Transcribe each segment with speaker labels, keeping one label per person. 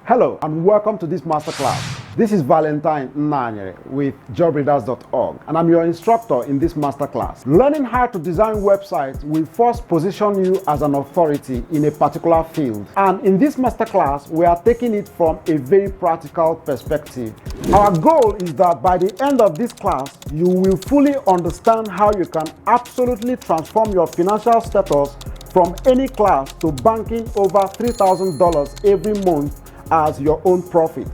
Speaker 1: Hello and welcome to this masterclass. This is Valentine Nnanyere with Jobreaders.org and I'm your instructor in this masterclass. Learning how to design websites will first position you as an authority in a particular field. And in this masterclass, we are taking it from a very practical perspective. Our goal is that by the end of this class, you will fully understand how you can absolutely transform your financial status from any class to banking over $3,000 every month as your own profit.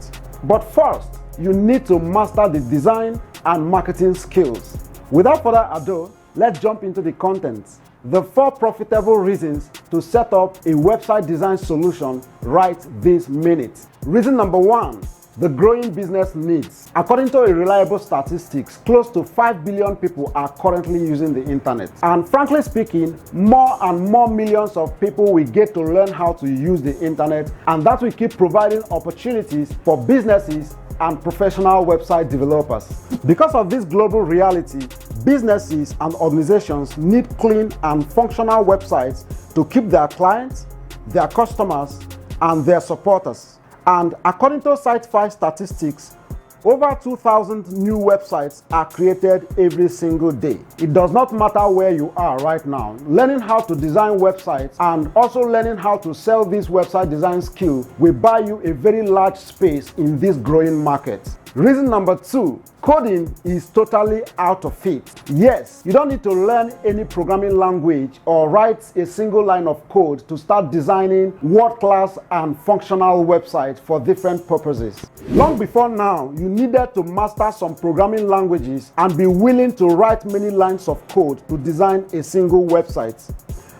Speaker 1: But first, you need to master the design and marketing skills. Without further ado, let's jump into the content. The 4 profitable reasons to set up a website design solution right this minute. Reason number 1. The growing business needs. According to a reliable statistics, close to 5 billion people are currently using the internet. And frankly speaking, more and more millions of people will get to learn how to use the internet, and that will keep providing opportunities for businesses and professional website developers. Because of this global reality, businesses and organizations need clean and functional websites to keep their clients, their customers, and their supporters. And according to Site5 statistics, over 2,000 new websites are created every single day. It does not matter where you are right now. Learning how to design websites and also learning how to sell this website design skill will buy you a very large space in this growing market. Reason number 2, coding is totally out of it. Yes, you don't need to learn any programming language or write a single line of code to start designing world-class and functional websites for different purposes. Long before now, you needed to master some programming languages and be willing to write many lines of code to design a single website.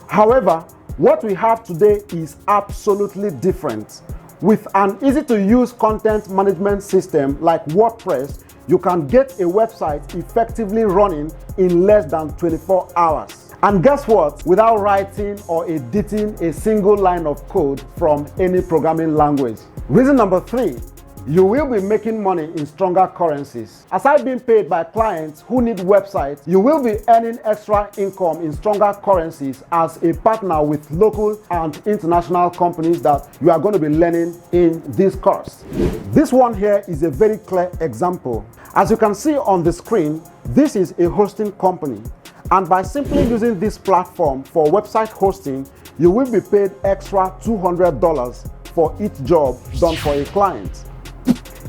Speaker 1: However, what we have today is absolutely different. With an easy-to-use content management system like WordPress, you can get a website effectively running in less than 24 hours. And guess what? Without writing or editing a single line of code from any programming language. Reason number 3. You will be making money in stronger currencies. Aside being paid by clients who need websites, you will be earning extra income in stronger currencies as a partner with local and international companies that you are going to be learning in this course. This one here is a very clear example. As you can see on the screen, this is a hosting company. And by simply using this platform for website hosting, you will be paid extra $200 for each job done for a client.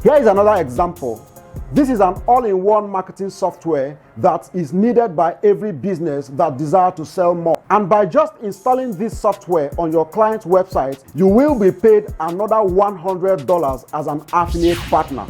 Speaker 1: Here is another example. This is an all-in-one marketing software that is needed by every business that desires to sell more. And by just installing this software on your client's website, you will be paid another $100 as an affiliate partner.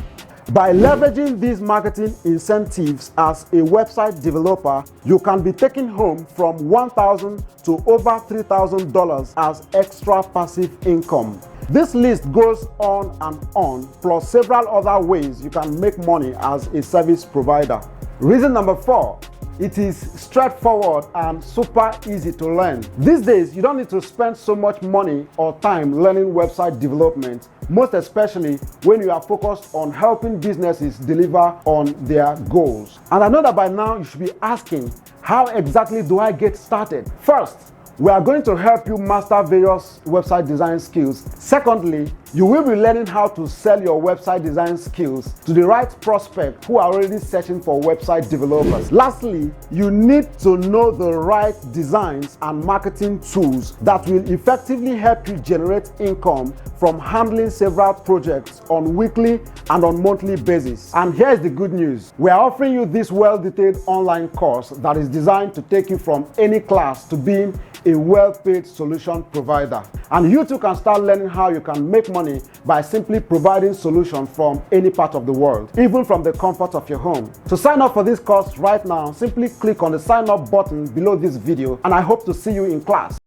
Speaker 1: By leveraging these marketing incentives as a website developer, you can be taking home from $1,000 to over $3,000 as extra passive income. This list goes on, plus several other ways you can make money as a service provider. Reason number 4. It is straightforward and super easy to learn. These days, you don't need to spend so much money or time learning website development, most especially when you are focused on helping businesses deliver on their goals. And I know that by now you should be asking, how exactly do I get started? First, we are going to help you master various website design skills. Secondly, you will be learning how to sell your website design skills to the right prospect who are already searching for website developers. Lastly, you need to know the right designs and marketing tools that will effectively help you generate income from handling several projects on weekly and on monthly basis. And here's the good news. We are offering you this well-detailed online course that is designed to take you from any class to being a well-paid solution provider. And you too can start learning how you can make money by simply providing solutions from any part of the world, even from the comfort of your home. To sign up for this course right now, simply click on the sign up button below this video, and I hope to see you in class.